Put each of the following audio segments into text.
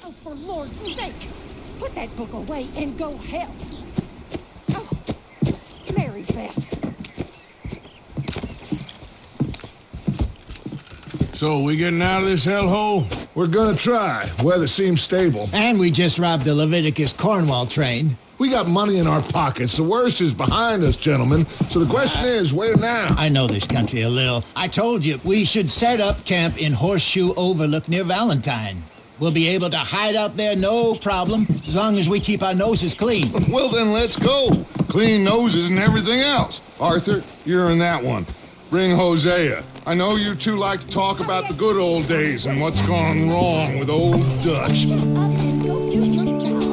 Oh, for Lord's sake! Put that book away and go help! Oh, Mary Beth. So, we getting out of this hellhole? We're gonna try. Weather seems stable. And we just robbed the Leviticus Cornwall train. We got money in our pockets. The worst is behind us, gentlemen. So the question is, where now? I know this country a little. I told you, we should set up camp in Horseshoe Overlook near Valentine. We'll be able to hide out there, no problem, as long as we keep our noses clean. Well, then let's go. Clean noses and everything else. Arthur, you're in that one. Bring Hosea. I know you two like to talk about the good old days and what's gone wrong with old Dutch. Shut up and go do your job.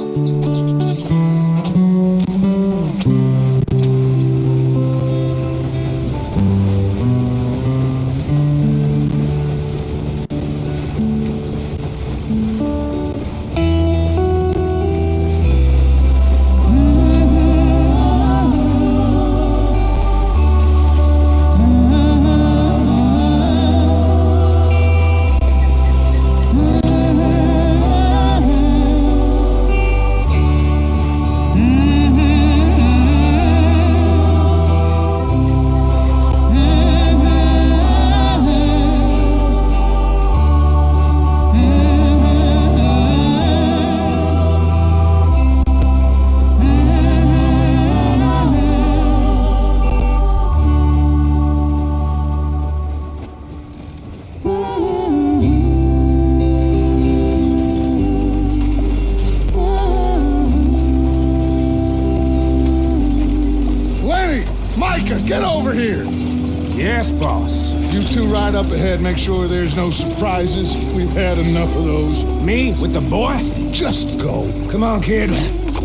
Get over here! Yes, boss. You two ride up ahead, make sure there's no surprises. We've had enough of those. Me? With the boy? Just go. Come on, kid.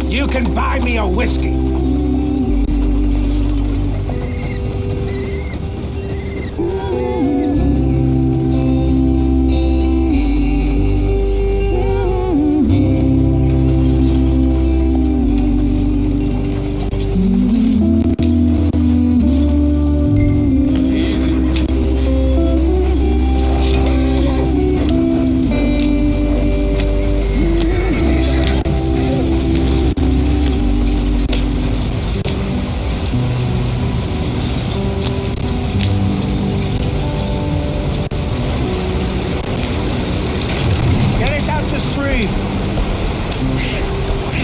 You can buy me a whiskey.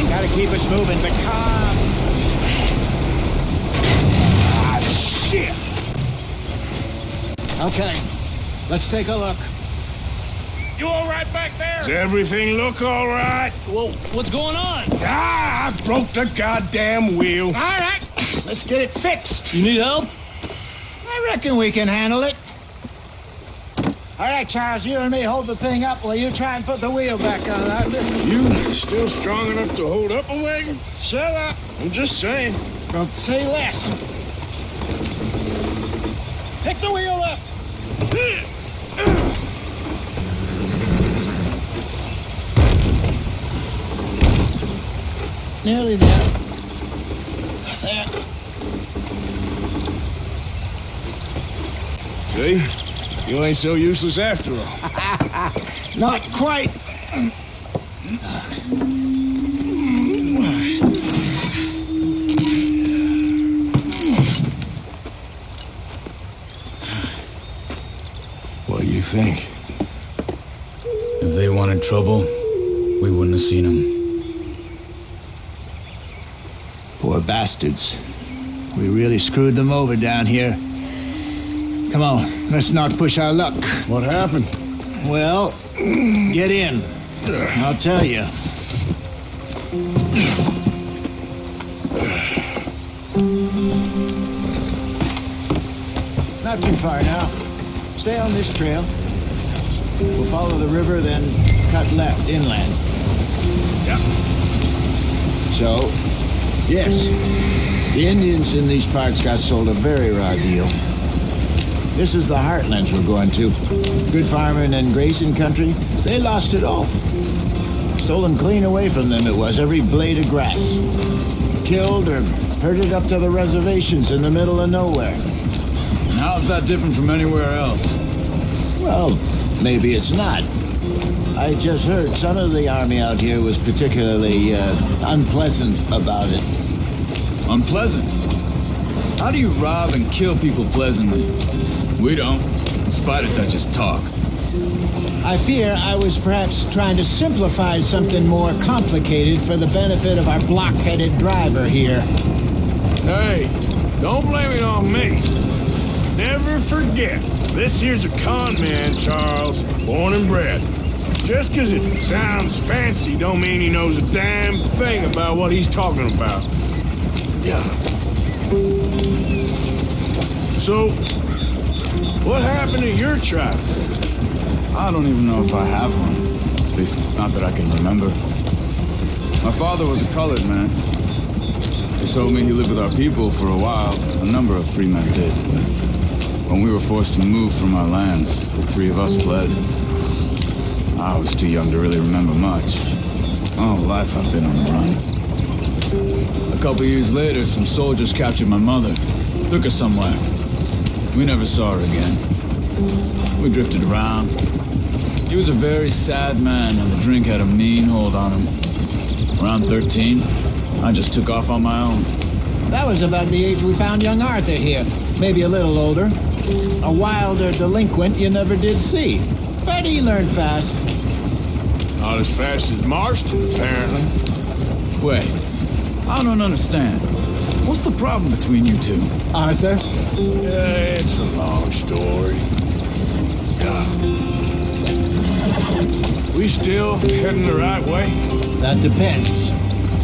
Gotta keep us moving, but calm. Ah, shit! Okay, let's take a look. You all right back there? Does everything look all right? Well, what's going on? Ah, I broke the goddamn wheel. All right, let's get it fixed. You need help? I reckon we can handle it. All right, Charles, you and me hold the thing up while you try and put the wheel back on, Arthur. You still strong enough to hold up a wagon? Shut up. I'm just saying. Don't say less. Pick the wheel up. Nearly there. There. See? You ain't so useless after all. Not quite. What do you think? If they wanted trouble, we wouldn't have seen them. Poor bastards. We really screwed them over down here. Come on, let's not push our luck. What happened? Well, get in. I'll tell you. Not too far now. Stay on this trail. We'll follow the river, then cut left inland. Yep. So, yes, the Indians in these parts got sold a very raw deal. This is the heartlands we're going to. Good farming and grazing country. They lost it all. Stolen clean away from them it was, every blade of grass. Killed or herded up to the reservations in the middle of nowhere. And how's that different from anywhere else? Well, maybe it's not. I just heard some of the army out here was particularly unpleasant about it. Unpleasant? How do you rob and kill people pleasantly? We don't, in spite of Dutch's talk. I fear I was perhaps trying to simplify something more complicated for the benefit of our block-headed driver here. Hey, don't blame it on me. Never forget, this here's a con man, Charles, born and bred. Just 'cause it sounds fancy don't mean he knows a damn thing about what he's talking about. Yeah. So, what happened to your tribe? I don't even know if I have one. At least, not that I can remember. My father was a colored man. He told me he lived with our people for a while. A number of free men did. But when we were forced to move from our lands, the three of us fled. I was too young to really remember much. My whole life I've been on the run. A couple years later, some soldiers captured my mother. Took her somewhere. We never saw her again. We drifted around. He was a very sad man, and the drink had a mean hold on him. Around 13, I just took off on my own. That was about the age we found young Arthur here. Maybe a little older. A wilder delinquent you never did see. But he learned fast. Not as fast as Marston, apparently. Wait, I don't understand. What's the problem between you two? Arthur? Yeah, it's a long story. Yeah. We still heading the right way? That depends.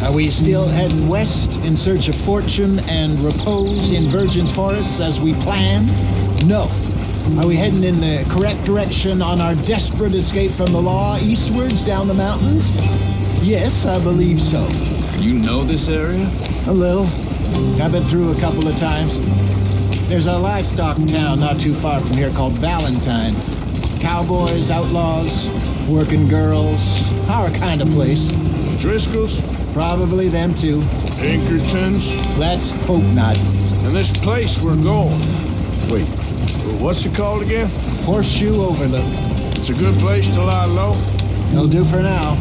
Are we still heading west in search of fortune and repose in virgin forests as we planned? No. Are we heading in the correct direction on our desperate escape from the law eastwards down the mountains? Yes, I believe so. You know this area? A little. I've been through a couple of times. There's a livestock town not too far from here called Valentine. Cowboys, outlaws, working girls, our kind of place. Driscoll's? Probably them too. Pinkertons? Let's hope not. And this place we're going. Wait, what's it called again? Horseshoe Overlook. It's a good place to lie low? It'll do for now.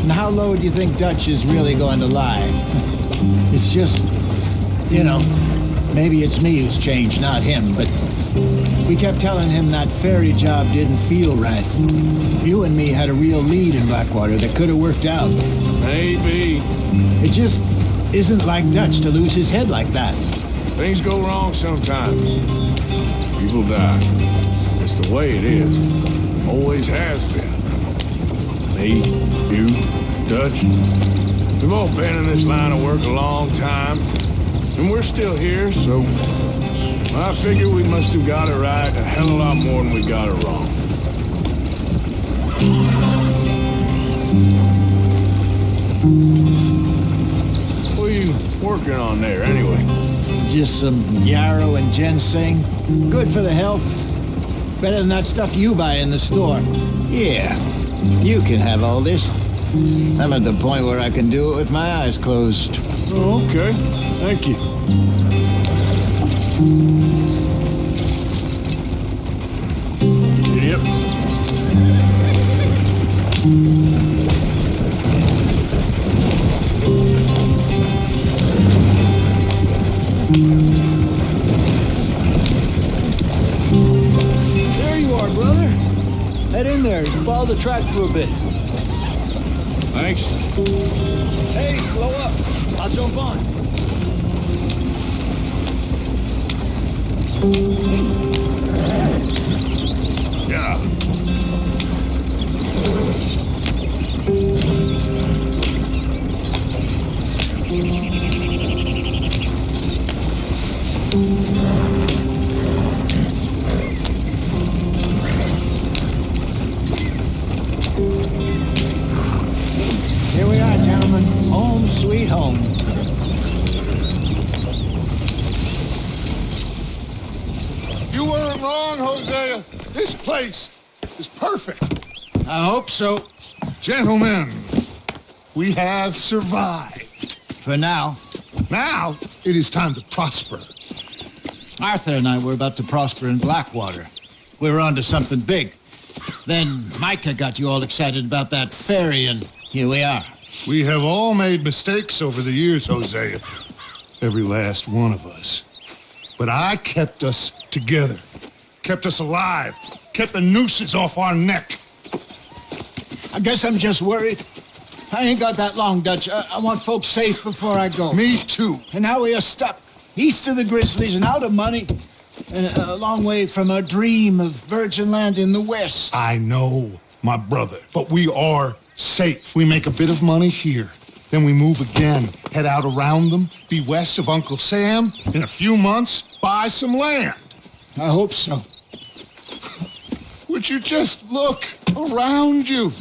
And how low do you think Dutch is really going to lie? It's just, you know, maybe it's me who's changed, not him, but we kept telling him that ferry job didn't feel right. You and me had a real lead in Blackwater that could have worked out. Maybe. It just isn't like Dutch to lose his head like that. Things go wrong sometimes. People die. It's the way it is. Always has been. Me, you, Dutch. We've all been in this line of work a long time. And we're still here, so I figure we must have got it right a hell of a lot more than we got it wrong. What are you working on there, anyway? Just some yarrow and ginseng. Good for the health. Better than that stuff you buy in the store. Yeah, you can have all this. I'm at the point where I can do it with my eyes closed. Oh, okay. Thank you. Yep. There you are, brother. Head in there and follow the track for a bit. Thanks. Hey, slow up. I'll jump on. Yeah. Here we are, gentlemen. Home sweet home. You weren't wrong, Hosea. This place is perfect. I hope so. Gentlemen, we have survived. For now. Now, it is time to prosper. Arthur and I were about to prosper in Blackwater. We were onto something big. Then Micah got you all excited about that ferry, and here we are. We have all made mistakes over the years, Hosea. Every last one of us. But I kept us together. Kept us alive. Kept the nooses off our neck. I guess I'm just worried. I ain't got that long, Dutch. I want folks safe before I go. Me too. And now we are stuck east of the Grizzlies and out of money. And a long way from our dream of virgin land in the west. I know, my brother. But we are safe. We make a bit of money here. Then we move again, head out around them, be west of Uncle Sam. In a few months, buy some land. I hope so. Would you just look around you?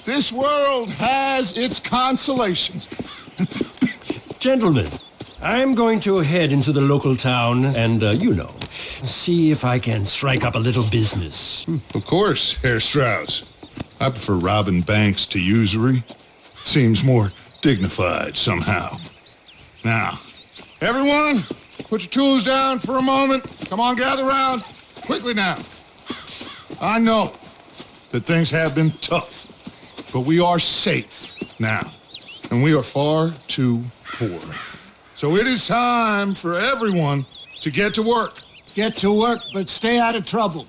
This world has its consolations. Gentlemen, I'm going to head into the local town and, see if I can strike up a little business. Of course, Herr Strauss. I prefer robbing banks to usury. Seems more dignified somehow. Now, everyone, put your tools down for a moment. Come on, gather round. Quickly now. I know that things have been tough, but we are safe now, and we are far too poor. So it is time for everyone to get to work. Get to work, but stay out of trouble.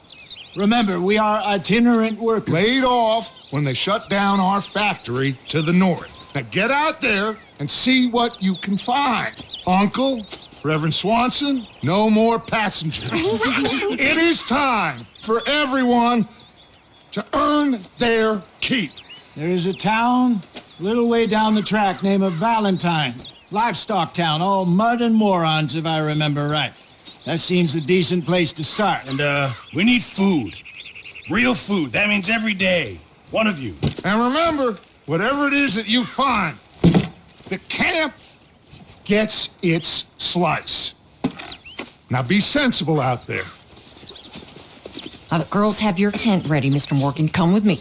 Remember, we are itinerant workers. Laid off when they shut down our factory to the north. Now get out there and see what you can find. Uncle, Reverend Swanson, no more passengers. It is time for everyone to earn their keep. There is a town a little way down the track named Valentine. Livestock town, all mud and morons, if I remember right. That seems a decent place to start. And, we need food. Real food. That means every day. One of you. And remember, whatever it is that you find, the camp gets its slice. Now be sensible out there. The girls have your tent ready, Mr. Morgan. Come with me.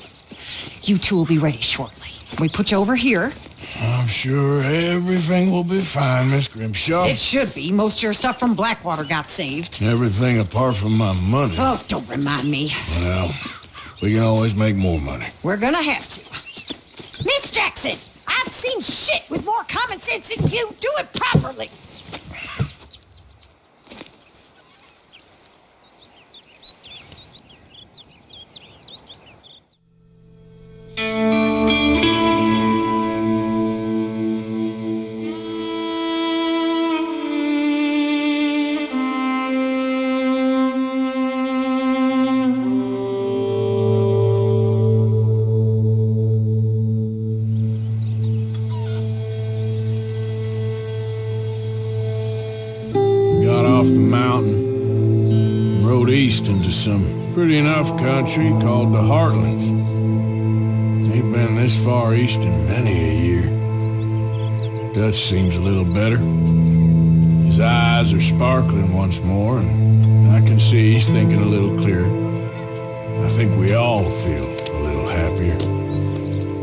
You two will be ready shortly. We put you over here. I'm sure everything will be fine, Miss Grimshaw. It should be. Most of your stuff from Blackwater got saved. Everything apart from my money. Oh, don't remind me. Well, we can always make more money. We're gonna have to. Miss Jackson, I've seen shit with more common sense than you. Do it properly. Into some pretty enough country called the Heartlands. Ain't been this far east in many a year. Dutch seems a little better. His eyes are sparkling once more, and I can see he's thinking a little clearer. I think we all feel a little happier,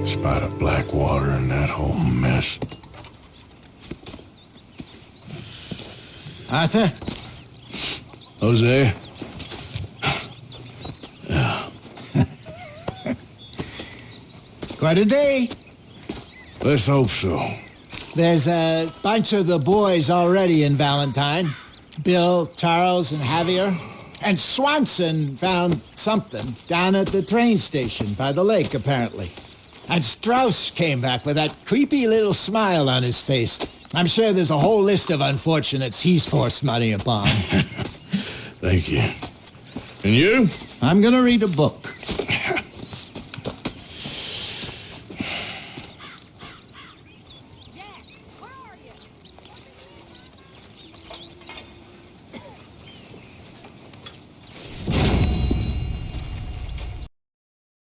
despite of Blackwater and that whole mess. Arthur? Hosea? Quite a day. Let's hope so. There's a bunch of the boys already in Valentine. Bill, Charles, and Javier. And Swanson found something down at the train station by the lake, apparently. And Strauss came back with that creepy little smile on his face. I'm sure there's a whole list of unfortunates he's forced money upon. Thank you. And you? I'm gonna read a book.